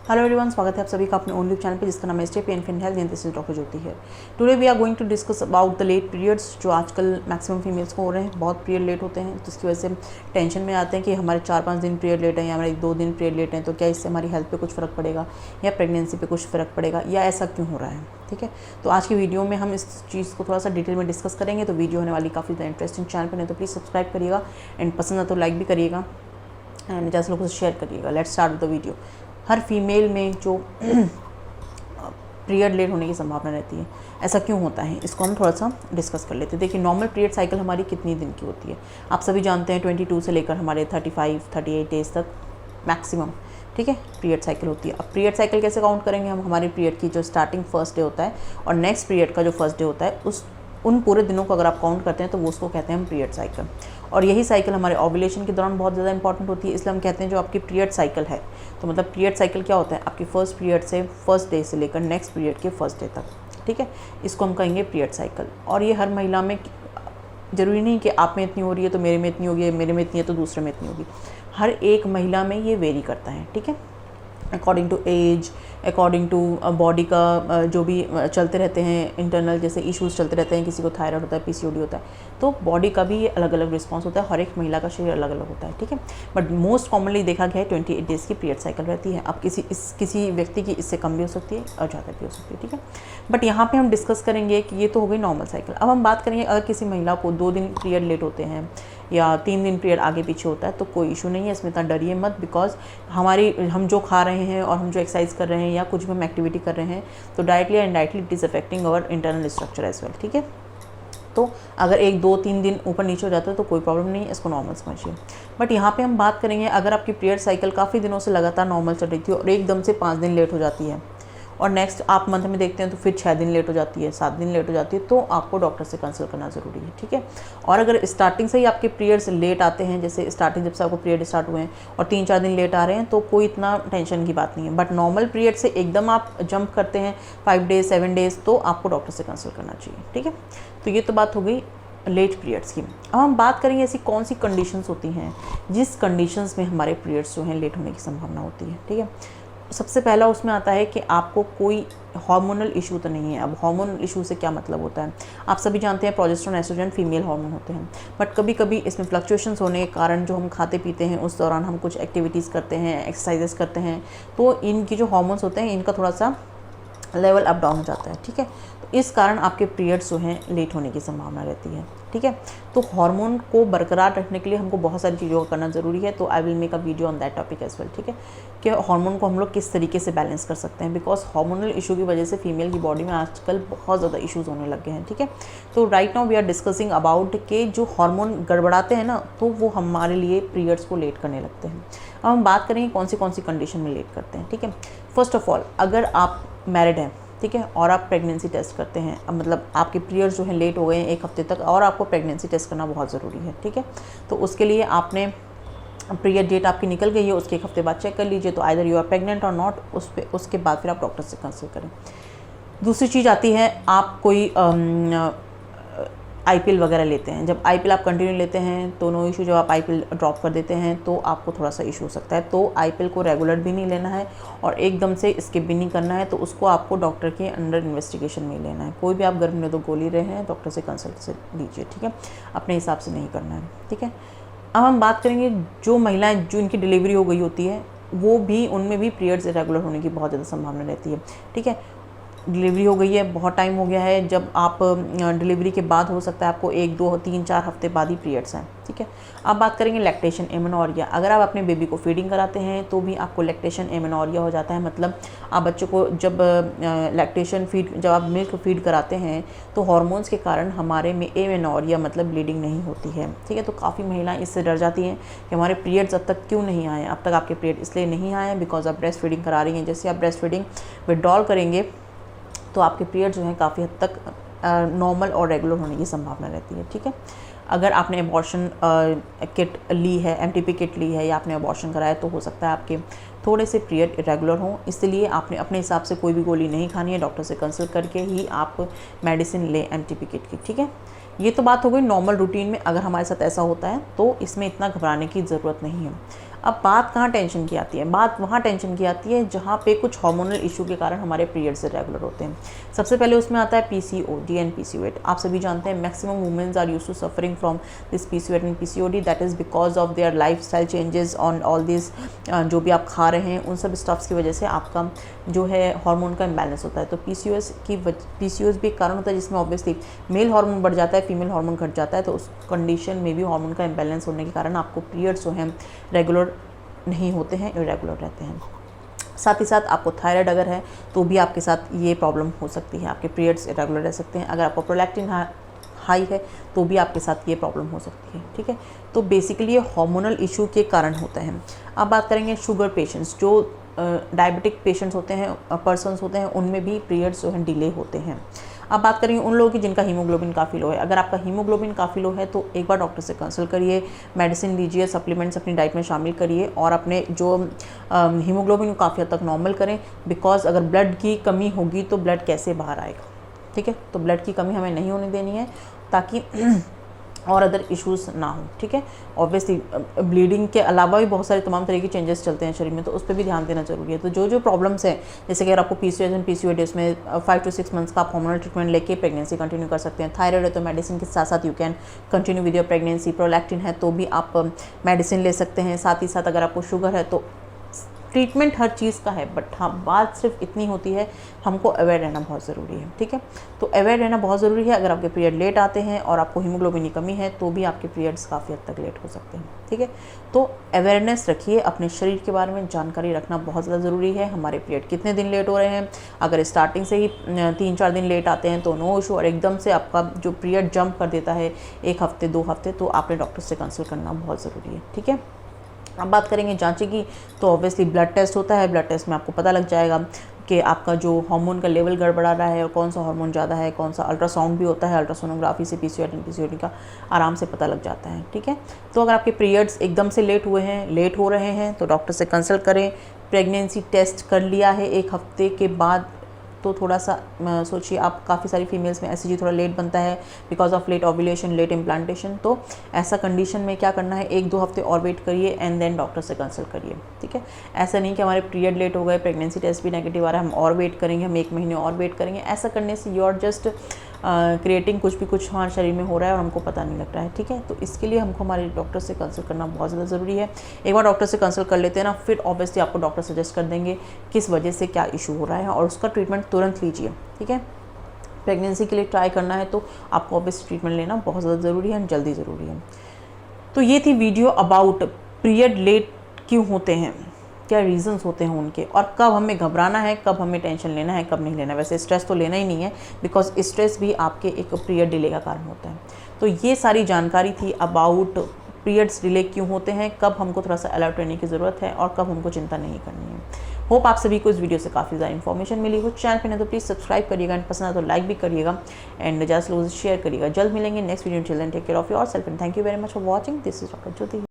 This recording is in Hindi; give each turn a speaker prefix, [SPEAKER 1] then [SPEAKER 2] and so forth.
[SPEAKER 1] हेलो एवरीवन, स्वागत है आप सभी का अपने ओन यूट्यूब चैनल पे जिसका नाम है Step and Health and this is doctor Jyoti है। Today we are going to discuss about the late periods जो आजकल मैक्सिमम फीमेल्स को हो रहे हैं। बहुत पीरियड लेट होते हैं जिसकी वजह से टेंशन में आते हैं कि हमारे 4-5 दिन पीरियड लेट हैं या हमारे 2 दिन पीरियड लेट हैं, तो क्या इससे हमारी हेल्थ पे कुछ फ़र्क पड़ेगा या प्रेगनेंसी पे कुछ फ़र्क पड़ेगा या ऐसा क्यों हो रहा है। ठीक है, तो आज की वीडियो में हम इस चीज़ को थोड़ा सा डिटेल में डिस्कस करेंगे। तो वीडियो होने वाली काफ़ी ज़्यादा इंटरेस्टिंग। चैनल पर नहीं तो प्लीज़ सब्सक्राइब करिएगा एंड पसंद है तो लाइक भी करिएगा एंड जैसे लोगों से शेयर करिएगा। Let's start the video. Her female में जो पीरियड लेट होने की संभावना रहती है, ऐसा क्यों होता है, इसको हम थोड़ा सा डिस्कस कर लेते हैं। देखिए, नॉर्मल पीरियड साइकिल हमारी कितनी दिन की होती है आप सभी जानते हैं। 22 से लेकर हमारे 35-38 डेज तक मैक्सिमम, ठीक है, पीरियड साइकिल होती है। अब पीरियड साइकिल कैसे काउंट करेंगे हम? हमारे पीरियड की जो स्टार्टिंग फर्स्ट डे होता है और नेक्स्ट पीरियड का जो फर्स्ट डे होता है, उन पूरे दिनों को अगर आप काउंट करते हैं तो वो उसको कहते हैं हम पीरियड साइकिल। और यही साइकिल हमारे ओव्यूलेशन के दौरान बहुत ज़्यादा इंपॉर्टेंट होती है, इसलिए हम कहते हैं जो आपकी पीरियड साइकिल है। तो मतलब पीरियड साइकिल क्या होता है? आपकी फर्स्ट पीरियड से फर्स्ट डे से लेकर नेक्स्ट पीरियड के फर्स्ट डे तक, ठीक है, इसको हम कहेंगे पीरियड साइकिल। और ये हर महिला में, ज़रूरी नहीं कि आप में इतनी हो रही है तो मेरे में इतनी होगी, मेरे में इतनी है तो दूसरे में इतनी होगी। हर एक महिला में ये वेरी करता है, ठीक है, according to age, according to body का जो भी चलते रहते हैं इंटरनल जैसे इश्यूज़ चलते रहते हैं। किसी को थायराइड होता है, पीसीओडी होता है, तो बॉडी का भी ये अलग अलग रिस्पॉन्स होता है। हर एक महिला का शरीर अलग अलग होता है, ठीक है। बट मोस्ट कॉमनली देखा गया है 28 डेज़ की पीरियड साइकिल रहती है। अब किसी व्यक्ति की इससे कम भी हो सकती है और ज़्यादा भी हो सकती है, ठीक है। बट यहाँ पर हम डिस्कस करेंगे कि ये तो हो गई नॉर्मल साइकिल। अब हम बात करेंगे अगर किसी महिला को 2 दिन पीरियड लेट होते हैं या 3 दिन पीरियड आगे पीछे होता है तो कोई इशू नहीं है, इसमें इतना डरिए मत। बिकॉज हम जो खा रहे हैं और हम जो एक्सरसाइज कर रहे हैं या कुछ भी हम एक्टिविटी कर रहे हैं तो डायरेक्टली या indirectly it is affecting our internal structure as well, ठीक है। तो अगर 1-2-3 दिन ऊपर नीचे हो जाता है तो कोई प्रॉब्लम नहीं है, इसको नॉर्मल समझिए। बट यहाँ पे हम बात करेंगे अगर आपकी पीरियड साइकिल काफ़ी दिनों से लगातार नॉर्मल चल रही थी और एकदम से 5 दिन लेट हो जाती है और नेक्स्ट आप मंथ में देखते हैं तो फिर 6 दिन लेट हो जाती है, 7 दिन लेट हो जाती है, तो आपको डॉक्टर से कंसल्ट करना ज़रूरी है, ठीक है। और अगर स्टार्टिंग से ही आपके पीरियड्स लेट आते हैं, जैसे स्टार्टिंग जब से आपको पीरियड स्टार्ट हुए हैं और 3-4 दिन लेट आ रहे हैं, तो कोई इतना टेंशन की बात नहीं है। बट नॉर्मल पीरियड से एकदम आप जंप करते हैं 5 डेज़ 7 डेज़, तो आपको डॉक्टर से कंसल्ट करना चाहिए, ठीक है। तो ये तो बात हो गई लेट पीरियड्स की। अब हम बात करेंगे ऐसी कौन सी कंडीशंस होती हैं जिस कंडीशंस में हमारे पीरियड्स जो हैं लेट होने की संभावना होती है, ठीक है। सबसे पहला उसमें आता है कि आपको कोई हार्मोनल इशू तो नहीं है। अब हार्मोनल इशू से क्या मतलब होता है? आप सभी जानते हैं प्रोजेस्टेरोन, एस्ट्रोजन फीमेल हार्मोन होते हैं, बट कभी कभी इसमें फ्लक्चुएशंस होने के कारण जो हम खाते पीते हैं उस दौरान हम कुछ एक्टिविटीज़ करते हैं, एक्सरसाइजेस करते हैं, तो इनकी जो हार्मोन्स होते हैं इनका थोड़ा सा लेवल अप डाउन हो जाता है, ठीक है। तो इस कारण आपके पीरियड्स जो हैं लेट होने की संभावना रहती है, ठीक है। तो हार्मोन को बरकरार रखने के लिए हमको बहुत सारी चीज़ों का करना ज़रूरी है। तो I will make a video on that topic as well, ठीक है, कि हार्मोन को हम लोग किस तरीके से बैलेंस कर सकते हैं। बिकॉज हार्मोनल इशू की वजह से फीमेल की बॉडी में आजकल बहुत ज़्यादा इशूज़ होने लग गए हैं, ठीक है। तो right now we are discussing about के जो हार्मोन गड़बड़ाते हैं ना, तो वो हमारे लिए पीरियड्स को लेट करने लगते हैं। अब हम बात करेंगे कौन सी कंडीशन में लेट करते हैं, ठीक है। फर्स्ट ऑफ ऑल, अगर आप मैरिड हैं, ठीक है, और आप प्रेगनेंसी टेस्ट करते हैं, अब मतलब आपके पीरियड्स जो है लेट हो गए हैं 1 हफ्ते तक और आपको प्रेगनेंसी टेस्ट करना बहुत ज़रूरी है, ठीक है। तो उसके लिए आपने पीरियड डेट आपकी निकल गई है, उसके 1 हफ्ते बाद चेक कर लीजिए, तो आइदर यू आर प्रेग्नेंट और नॉट, उसके बाद फिर आप डॉक्टर से कंसल्ट करें। दूसरी चीज़ आती है, आप कोई आईपीएल वगैरह लेते हैं। जब आईपीएल आप कंटिन्यू लेते हैं तो नो इशू, जब आप आईपीएल ड्रॉप कर देते हैं तो आपको थोड़ा सा इशू हो सकता है। तो आईपीएल को रेगुलर भी नहीं लेना है और एकदम से स्किप भी नहीं करना है, तो उसको आपको डॉक्टर के अंडर इन्वेस्टिगेशन में लेना है। कोई भी आप गर्भ निरोधक गोली रहे हैं डॉक्टर से कंसल्ट से लीजिए, ठीक है, अपने हिसाब से नहीं करना है, ठीक है। अब हम बात करेंगे जो महिलाएं जो इनकी डिलीवरी हो गई होती है वो भी, उनमें भी पीरियड्स इरेगुलर होने की बहुत ज़्यादा संभावना रहती है, ठीक है। डिलीवरी हो गई है, बहुत टाइम हो गया है, जब आप डिलीवरी के बाद हो सकता है आपको 1-2-3-4 हफ्ते बाद ही पीरियड्स हैं, ठीक है। अब बात करेंगे लैक्टेशन एमेनोरिया। अगर आप अपने बेबी को फीडिंग कराते हैं तो भी आपको लैक्टेशन एमेनोरिया हो जाता है। मतलब आप बच्चों को जब लैक्टेशन फीड, जब आप मिल्क फीड कराते हैं तो हार्मोन्स के कारण हमारे में एमेनोरिया मतलब ब्लीडिंग नहीं होती है, ठीक है। तो काफ़ी महिलाएं इससे डर जाती हैं कि हमारे पीरियड्स अब तक क्यों नहीं आए। अब तक आपके पीरियड इसलिए नहीं आए बिकॉज आप ब्रेस्ट फीडिंग करा रही हैं। जैसे आप ब्रेस्ट फीडिंग विड्रॉल करेंगे तो आपके पीरियड जो हैं काफ़ी हद तक नॉर्मल और रेगुलर होने की संभावना रहती है, ठीक है। अगर आपने अबॉर्शन किट ली है, एमटीपी किट ली है या आपने अबॉर्शन कराया तो हो सकता है आपके थोड़े से पीरियड इरेगुलर हों, इसलिए आपने अपने हिसाब से कोई भी गोली नहीं खानी है, डॉक्टर से कंसल्ट करके ही आप मेडिसिन लें एमटीपी किट की, ठीक है। ये तो बात हो गई नॉर्मल रूटीन में। अगर हमारे साथ ऐसा होता है तो इसमें इतना घबराने की ज़रूरत नहीं है। अब बात कहाँ टेंशन की आती है, बात वहाँ टेंशन की आती है जहाँ पे कुछ हार्मोनल इशू के कारण हमारे पीरियड्स इरेगुलर होते हैं। सबसे पहले उसमें आता है PCOD एंड PCOD। आप सभी जानते हैं maximum womens are used to suffering from this PCOD and PCOD, that is because of their lifestyle changes on all this, जो भी आप खा रहे हैं उन सब स्टफ्स की वजह से आपका जो है हार्मोन का इम्बैलेंस होता है। तो PCOS भी एक कारण होता है जिसमें ऑब्वियसली मेल हार्मोन बढ़ जाता है, फीमेल हार्मोन घट जाता है, तो उस कंडीशन में भी हार्मोन का इम्बैलेंस होने के कारण आपको पीरियड्स जो हैं रेगुलर नहीं होते हैं, इरेगुलर रहते हैं। साथ ही साथ आपको थायराइड अगर है तो भी आपके साथ ये प्रॉब्लम हो सकती है, आपके पीरियड्स इरेगुलर रह सकते हैं। अगर आपको प्रोलैक्टिन हाई है तो भी आपके साथ ये प्रॉब्लम हो सकती है, ठीक है। तो बेसिकली ये हार्मोनल इशू के कारण होता है। अब बात करेंगे शुगर पेशेंट्स, जो डायबिटिक पेशेंट्स होते हैं, पर्सन्स होते हैं, उनमें भी पीरियड्स जो हैं डिले होते हैं। अब बात करेंगे उन लोगों की जिनका हीमोग्लोबिन काफ़ी लो है। अगर आपका हीमोग्लोबिन काफ़ी लो है तो एक बार डॉक्टर से कंसल्ट करिए, मेडिसिन लीजिए, सप्लीमेंट्स अपनी डाइट में शामिल करिए और अपने जो हीमोग्लोबिन को काफ़ी हद तक नॉर्मल करें। बिकॉज अगर ब्लड की कमी होगी तो ब्लड कैसे बाहर आएगा, ठीक है। तो ब्लड की कमी हमें नहीं होने देनी है ताकि और अदर इश्यूज़ ना हो, ठीक है। ऑब्वियसली ब्लीडिंग के अलावा भी बहुत सारे तमाम तरह के चेंजेस चलते हैं शरीर में, तो उस पर भी ध्यान देना जरूरी है। तो जो प्रॉब्लम्स हैं, जैसे कि अगर आपको PCOS एंड PCOD उसमें 5 to 6 मंथ्स का आप हार्मोनल ट्रीटमेंट लेके प्रेगनेंसी कंटिन्यू कर सकते हैं। थायराइड है तो मेडिसिन के साथ साथ you can continue with your pregnancy. Prolactin है तो भी आप मेडिसिन ले सकते हैं। साथ ही साथ अगर आपको शुगर है तो ट्रीटमेंट हर चीज़ का है, बट हाँ बात सिर्फ इतनी होती है, हमको अवेयर रहना बहुत ज़रूरी है, ठीक है। तो अवेयर रहना बहुत ज़रूरी है। अगर आपके पीरियड लेट आते हैं और आपको हीमोग्लोबिन की कमी है तो भी आपके पीरियड्स काफ़ी हद तक लेट हो सकते हैं, ठीक है। तो अवेयरनेस रखिए, अपने शरीर के बारे में जानकारी रखना बहुत ज़्यादा ज़रूरी है। हमारे पीरियड कितने दिन लेट हो रहे हैं, अगर स्टार्टिंग से ही 3-4 दिन लेट आते हैं तो नो इशू, और एकदम से आपका जो पीरियड जंप कर देता है 1 हफ्ते 2 हफ्ते, तो आपने डॉक्टर से कंसल्ट करना बहुत ज़रूरी है, ठीक है। अब बात करेंगे जांचे की, तो ऑब्वियसली ब्लड टेस्ट होता है। ब्लड टेस्ट में आपको पता लग जाएगा कि आपका जो हार्मोन का लेवल गड़बड़ा रहा है और कौन सा हार्मोन ज़्यादा है, कौन सा। अल्ट्रासाउंड भी होता है, अल्ट्रासोनोग्राफी से PCOD का आराम से पता लग जाता है, ठीक है। तो अगर आपके पीरियड्स एकदम से लेट हो रहे हैं तो डॉक्टर से कंसल्ट करें। प्रेगनेंसी टेस्ट कर लिया है 1 हफ्ते के बाद तो थोड़ा सा सोचिए, आप काफ़ी सारी फीमेल्स में SCG थोड़ा लेट बनता है because of late ovulation, late implantation. तो ऐसा कंडीशन में क्या करना है, 1-2 हफ्ते और वेट करिए एंड देन डॉक्टर से कंसल्ट करिए, ठीक है। ऐसा नहीं कि हमारे पीरियड लेट हो गए, प्रेगनेंसी टेस्ट भी नेगेटिव आ रहा है, हम और वेट करेंगे, हम 1 महीने और वेट करेंगे। ऐसा करने से यू आर जस्ट क्रिएटिंग कुछ हमारे शरीर में हो रहा है और हमको पता नहीं लग रहा है, ठीक है। तो इसके लिए हमको हमारे डॉक्टर से कंसल्ट करना बहुत ज़्यादा ज़रूरी है। एक बार डॉक्टर से कंसल्ट कर लेते हैं ना, फिर ऑब्वियसली आपको डॉक्टर सजेस्ट कर देंगे किस वजह से क्या इशू हो रहा है और उसका ट्रीटमेंट तुरंत लीजिए, ठीक है। प्रेगनेंसी के लिए ट्राई करना है तो आपको ऑब्वियसली ट्रीटमेंट लेना बहुत ज़्यादा ज़रूरी है, जल्दी ज़रूरी है। तो ये थी वीडियो अबाउट पीरियड लेट क्यों होते हैं, क्या रीजंस होते हैं उनके, और कब हमें घबराना है, कब हमें टेंशन लेना है, कब नहीं लेना। वैसे स्ट्रेस तो लेना ही नहीं है बिकॉज स्ट्रेस भी आपके एक पीरियड डिले का कारण होता है। तो ये सारी जानकारी थी अबाउट पीरियड्स डिले क्यों होते हैं, कब हमको थोड़ा सा अलर्ट रहने की ज़रूरत है और कब हमको चिंता नहीं करनी है। होप आप सभी को इस वीडियो से काफ़ी ज़्यादा इन्फॉर्मेशन मिली हो। चैनल पे नहीं तो प्लीज़ सब्सक्राइब करिएगा एंड पसंद है तो लाइक भी करिएगा एंड ज़्यादा से लोगों से शेयर करिएगा। जल्द मिलेंगे next video. Children take care of yourself and thank you very much for watching. This is doctor Jyoti.